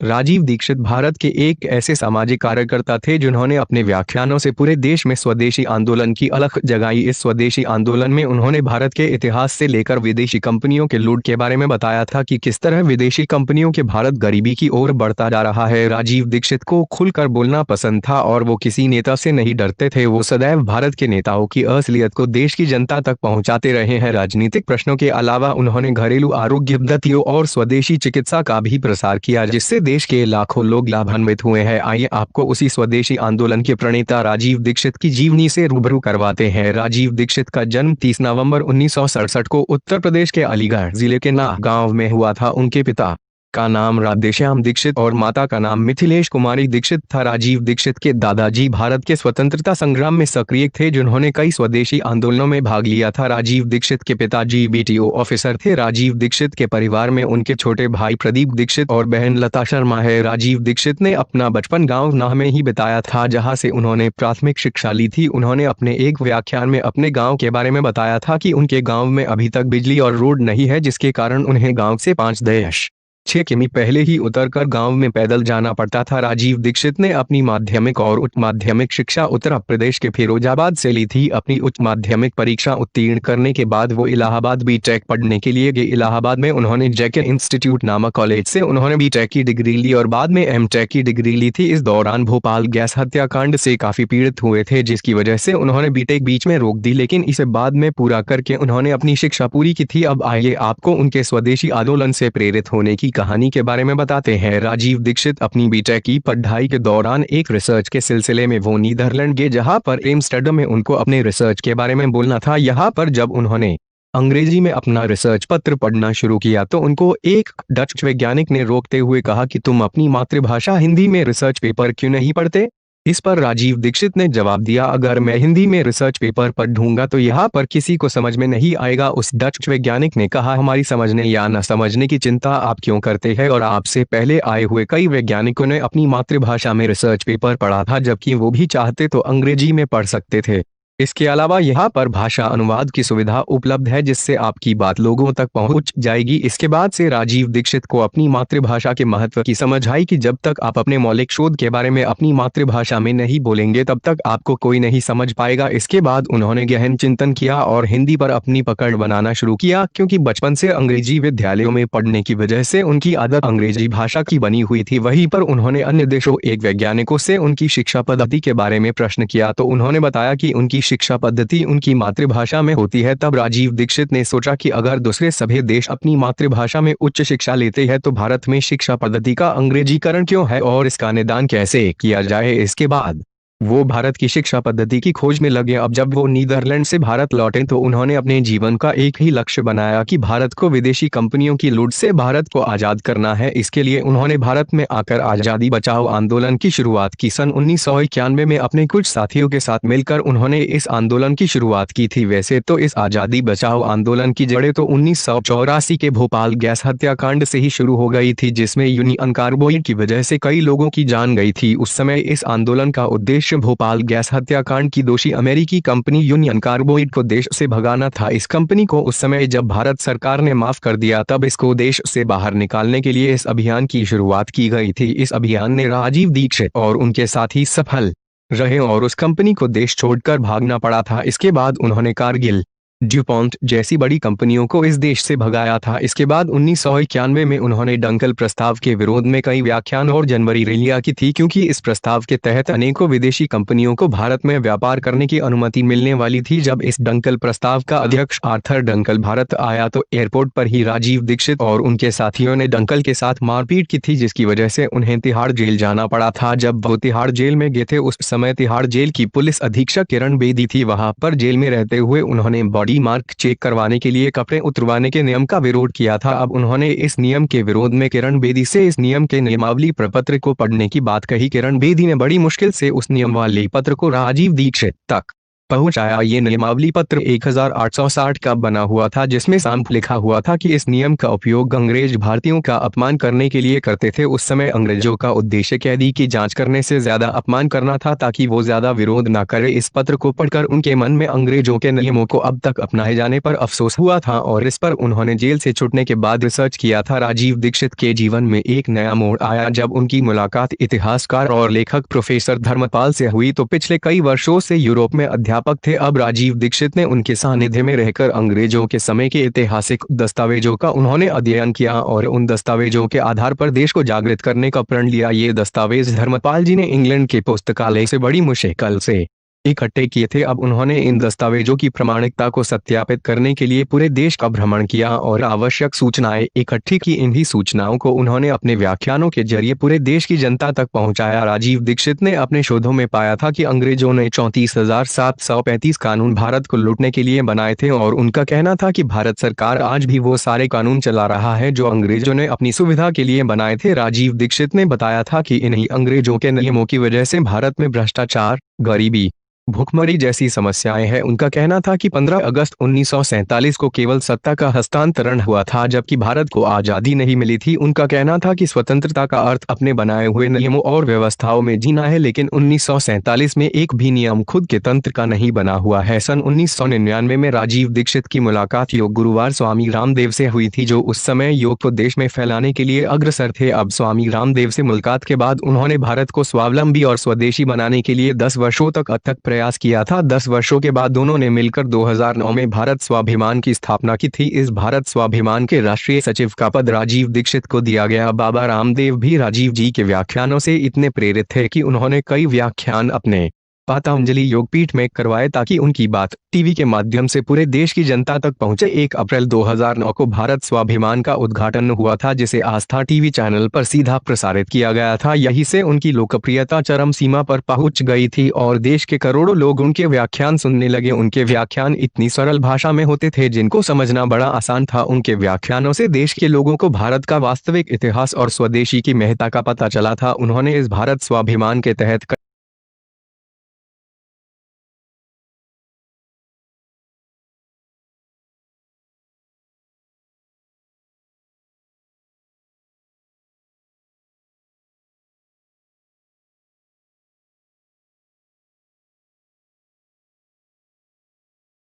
राजीव दीक्षित भारत के एक ऐसे सामाजिक कार्यकर्ता थे जिन्होंने अपने व्याख्यानों से पूरे देश में स्वदेशी आंदोलन की अलख जगाई। इस स्वदेशी आंदोलन में उन्होंने भारत के इतिहास से लेकर विदेशी कंपनियों के लूट के बारे में बताया था कि किस तरह विदेशी कंपनियों के भारत गरीबी की ओर बढ़ता जा रहा है। राजीव दीक्षित को खुलकर बोलना पसंद था और वो किसी नेता से नहीं डरते थे। वो सदैव भारत के नेताओं की असलियत को देश की जनता तक पहुंचाते रहे हैं। राजनीतिक प्रश्नों के अलावा उन्होंने घरेलू आरोग्य पद्धतियों और स्वदेशी चिकित्सा का भी प्रसार किया, जिससे देश के लाखों लोग लाभान्वित हुए हैं। आइए आपको उसी स्वदेशी आंदोलन के प्रणेता राजीव दीक्षित की जीवनी से रूबरू करवाते हैं। राजीव दीक्षित का जन्म 30 नवंबर 1967 को उत्तर प्रदेश के अलीगढ़ जिले के नाह गांव में हुआ था। उनके पिता का नाम राधेश्याम दीक्षित और माता का नाम मिथिलेश कुमारी दीक्षित था। राजीव दीक्षित के दादाजी भारत के स्वतंत्रता संग्राम में सक्रिय थे, जिन्होंने कई स्वदेशी आंदोलनों में भाग लिया था। राजीव दीक्षित के पिताजी बीटीओ ऑफिसर थे। राजीव दीक्षित के परिवार में उनके छोटे भाई प्रदीप दीक्षित और बहन लता शर्मा है। राजीव दीक्षित ने अपना बचपन गाँव नाह में ही बिताया था, जहाँ से उन्होंने प्राथमिक शिक्षा ली थी। उन्होंने अपने एक व्याख्यान में अपने गाँव के बारे में बताया था कि उनके गाँव में अभी तक बिजली और रोड नहीं है, जिसके कारण उन्हें गाँव से 5.6 किमी पहले ही उतरकर गांव में पैदल जाना पड़ता था। राजीव दीक्षित ने अपनी माध्यमिक और उच्च माध्यमिक शिक्षा उत्तर प्रदेश के फिरोजाबाद से ली थी। अपनी उच्च माध्यमिक परीक्षा उत्तीर्ण करने के बाद वो इलाहाबाद बीटेक पढ़ने के लिए गए। इलाहाबाद में उन्होंने जेके इंस्टीट्यूट नामक कॉलेज से उन्होंने बीटेक की डिग्री ली और बाद में एमटेक की डिग्री ली थी। इस दौरान भोपाल गैस हत्याकांड से काफी पीड़ित हुए थे, जिसकी वजह से उन्होंने बीटेक बीच में रोक दी, लेकिन इसे बाद में पूरा करके उन्होंने अपनी शिक्षा पूरी की थी। अब आइए आपको उनके स्वदेशी आंदोलन से प्रेरित होने की कहानी के बारे में बताते हैं। राजीव दीक्षित अपनी बीटेक की पढ़ाई के दौरान एक रिसर्च के सिलसिले में वो नीदरलैंड गए, जहां पर एम्स्टर्डम में उनको अपने रिसर्च के बारे में बोलना था। यहाँ पर जब उन्होंने अंग्रेजी में अपना रिसर्च पत्र पढ़ना शुरू किया तो उनको एक डच वैज्ञानिक ने रोकते हुए कहा कि तुम अपनी मातृभाषा हिंदी में रिसर्च पेपर क्यों नहीं पढ़ते। इस पर राजीव दीक्षित ने जवाब दिया, अगर मैं हिंदी में रिसर्च पेपर पढ़ूंगा तो यहाँ पर किसी को समझ में नहीं आएगा। उस डच वैज्ञानिक ने कहा, हमारी समझने या न समझने की चिंता आप क्यों करते हैं, और आपसे पहले आए हुए कई वैज्ञानिकों ने अपनी मातृभाषा में रिसर्च पेपर पढ़ा था, जबकि वो भी चाहते तो अंग्रेजी में पढ़ सकते थे। इसके अलावा यहाँ पर भाषा अनुवाद की सुविधा उपलब्ध है, जिससे आपकी बात लोगों तक पहुँच जाएगी। इसके बाद से राजीव दीक्षित को अपनी मातृभाषा के महत्व की समझ आई कि जब तक आप अपने मौलिक शोध के बारे में अपनी मातृभाषा में नहीं बोलेंगे तब तक आपको कोई नहीं समझ पाएगा। इसके बाद उन्होंने गहन चिंतन किया और हिंदी पर अपनी पकड़ बनाना शुरू किया, क्योंकि बचपन से अंग्रेजी विद्यालयों में पढ़ने की वजह से उनकी आदत अंग्रेजी भाषा की बनी हुई थी। वहीं पर उन्होंने अन्य देशों एक वैज्ञानिकों से उनकी शिक्षा पद्धति के बारे में प्रश्न किया तो उन्होंने बताया कि उनकी शिक्षा पद्धति उनकी मातृभाषा में होती है। तब राजीव दीक्षित ने सोचा कि अगर दूसरे सभी देश अपनी मातृभाषा में उच्च शिक्षा लेते हैं तो भारत में शिक्षा पद्धति का अंग्रेजीकरण क्यों है और इसका निदान कैसे किया जाए। इसके बाद वो भारत की शिक्षा पद्धति की खोज में लगे। अब जब वो नीदरलैंड से भारत लौटे तो उन्होंने अपने जीवन का एक ही लक्ष्य बनाया कि भारत को विदेशी कंपनियों की लूट से भारत को आजाद करना है। इसके लिए उन्होंने भारत में आकर आजादी बचाओ आंदोलन की शुरुआत की। सन 1991 में अपने कुछ साथियों के साथ मिलकर उन्होंने इस आंदोलन की शुरुआत की थी। वैसे तो इस आजादी बचाओ आंदोलन की जड़ें तो 1984 के भोपाल गैस हत्याकांड से ही शुरू हो गई थी, जिसमें यूनियन कार्बाइड की वजह से कई लोगों की जान गई थी। उस समय इस आंदोलन का उद्देश्य भोपाल गैस हत्याकांड की दोषी अमेरिकी कंपनी यूनियन कार्बाइड को देश से भगाना था। इस कंपनी को उस समय जब भारत सरकार ने माफ कर दिया तब इसको देश से बाहर निकालने के लिए इस अभियान की शुरुआत की गई थी। इस अभियान ने राजीव दीक्षित और उनके साथी सफल रहे और उस कंपनी को देश छोड़कर भागना पड़ा था। इसके बाद उन्होंने कारगिल, ड्यूपॉन्ट जैसी बड़ी कंपनियों को इस देश से भगाया था। इसके बाद 1991 में उन्होंने डंकल प्रस्ताव के विरोध में कई व्याख्यान और जनवरी रैलियां की थी, क्योंकि इस प्रस्ताव के तहत अनेकों विदेशी कंपनियों को भारत में व्यापार करने की अनुमति मिलने वाली थी। जब इस डंकल प्रस्ताव का अध्यक्ष आर्थर डंकल भारत आया तो एयरपोर्ट पर ही राजीव दीक्षित और उनके साथियों ने डंकल के साथ मारपीट की थी, जिसकी वजह से उन्हें तिहाड़ जेल जाना पड़ा था। जब वो तिहाड़ जेल में गए थे उस समय तिहाड़ जेल की पुलिस अधीक्षक किरण बेदी थी। वहां पर जेल में रहते हुए उन्होंने बॉडी मार्क चेक करवाने के लिए कपड़े उतरवाने के नियम का विरोध किया था। अब उन्होंने इस नियम के विरोध में किरण बेदी से इस नियम के नियमावली प्रपत्र को पढ़ने की बात कही। किरण बेदी ने बड़ी मुश्किल से उस नियमावली पत्र को राजीव दीक्षित तक पहुंचाया। ये नियमावली पत्र 1860 का बना हुआ था, जिसमें साफ लिखा हुआ था कि इस नियम का उपयोग अंग्रेज भारतीयों का अपमान करने के लिए करते थे। उस समय अंग्रेजों का उद्देश्य कैदी की जांच करने से ज्यादा अपमान करना था, ताकि वो ज्यादा विरोध न करे। इस पत्र को पढ़कर उनके मन में अंग्रेजों के नियमों को अब तक अपनाए जाने पर अफसोस हुआ था और इस पर उन्होंने जेल से छूटने के बाद रिसर्च किया था। राजीव दीक्षित के जीवन में एक नया मोड़ आया जब उनकी मुलाकात इतिहासकार और लेखक प्रोफेसर धर्मपाल से हुई। तो पिछले कई वर्षों से यूरोप में अध्यापक थे, अब राजीव दीक्षित ने उनके सानिध्य में रहकर अंग्रेजों के समय के ऐतिहासिक दस्तावेजों का उन्होंने अध्ययन किया और उन दस्तावेजों के आधार पर देश को जागृत करने का प्रण लिया। ये दस्तावेज धर्मपाल जी ने इंग्लैंड के पुस्तकालय से बड़ी मुश्किल से इकट्ठे किए थे। अब उन्होंने इन दस्तावेजों की प्रामाणिकता को सत्यापित करने के लिए पूरे देश का भ्रमण किया और आवश्यक सूचनाएं इकट्ठी की। इन्हीं सूचनाओं को उन्होंने अपने व्याख्यानों के जरिए पूरे देश की जनता तक पहुंचाया। राजीव दीक्षित ने अपने शोधों में पाया था कि अंग्रेजों ने 34,735 कानून भारत को लूटने के लिए बनाए थे और उनका कहना था कि भारत सरकार आज भी वो सारे कानून चला रहा है जो अंग्रेजों ने अपनी सुविधा के लिए बनाए थे। राजीव दीक्षित ने बताया था कि इन्हीं अंग्रेजों के नियमों की वजह से भारत में भ्रष्टाचार, गरीबी, भूखमरी जैसी समस्याएं हैं। उनका कहना था कि 15 अगस्त 1947 को केवल सत्ता का हस्तांतरण हुआ था, जबकि भारत को आजादी नहीं मिली थी। उनका कहना था कि स्वतंत्रता का अर्थ अपने बनाए हुए नियमों और व्यवस्थाओं में जीना है, लेकिन 1947 में एक भी नियम खुद के तंत्र का नहीं बना हुआ है। सन 1999 में राजीव दीक्षित की मुलाकात योग गुरुवार स्वामी रामदेव से हुई थी, जो उस समय योग को देश में फैलाने के लिए अग्रसर थे। अब स्वामी रामदेव से मुलाकात के बाद उन्होंने भारत को स्वावलंबी और स्वदेशी बनाने के लिए 10 वर्षों तक अथक प्रयास किया था। 10 वर्षों के बाद दोनों ने मिलकर 2009 में भारत स्वाभिमान की स्थापना की थी। इस भारत स्वाभिमान के राष्ट्रीय सचिव का पद राजीव दीक्षित को दिया गया। बाबा रामदेव भी राजीव जी के व्याख्यानों से इतने प्रेरित थे कि उन्होंने कई व्याख्यान अपने पतंजलि योगपीठ में करवाए ताकि उनकी बात टीवी के माध्यम से पूरे देश की जनता तक पहुंचे। 1 अप्रैल 2009 को भारत स्वाभिमान का उद्घाटन हुआ था, जिसे आस्था टीवी चैनल पर सीधा प्रसारित किया गया था। यहीं से उनकी लोकप्रियता चरम सीमा पर पहुंच गई थी और देश के करोड़ों लोग उनके व्याख्यान सुनने लगे। उनके व्याख्यान इतनी सरल भाषा में होते थे जिनको समझना बड़ा आसान था। उनके व्याख्यानों से देश के लोगों को भारत का वास्तविक इतिहास और स्वदेशी की महत्ता का पता चला था। उन्होंने इस भारत स्वाभिमान के तहत